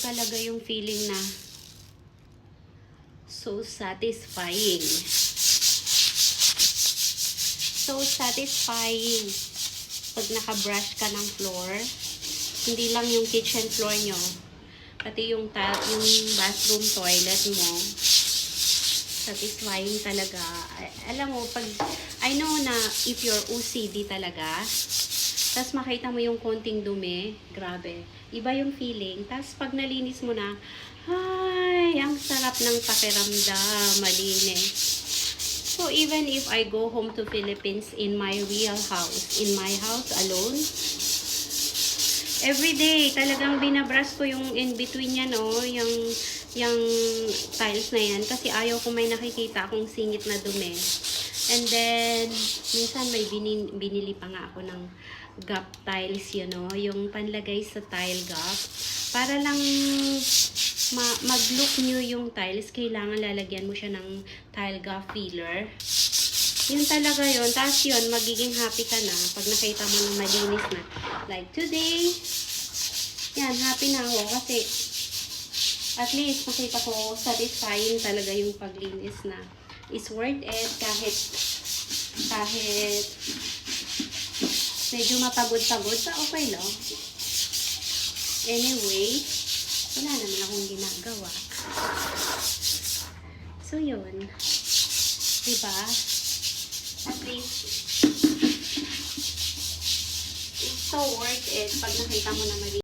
talaga yung feeling na so satisfying. So satisfying pag naka-brush ka ng floor. Hindi lang yung kitchen floor nyo, pati yung bathroom toilet mo. Satisfying talaga. Alam mo, pag I know na if you're OCD talaga, tas makita mo yung konting dumi, grabe. Iba yung feeling. Tas pag nalinis mo na, ay, ang sarap ng pakiramdam, malinis. So, even if I go home to Philippines in my real house, in my house alone, every day, talagang binabrush ko yung in-between yan, yung tiles na yan. Kasi ayaw ko may nakikita akong singit na dumi. And then, minsan may binili pa nga ako ng gap tiles, yung panlagay sa tile gap. Para lang mag-look new yung tiles, kailangan lalagyan mo siya ng tile gap filler. Yun talaga yun. Tapos yun, magiging happy ka na pag nakita mo na malinis na. Like today, yan, happy na ako kasi at least makita ko satisfying talaga yung paglinis na is worth it kahit medyo mapagod-pagod sa okay lang. Anyway, wala naman akong ginagawa. So yun, diba? At least it's so worth it pag nakita mo na mali.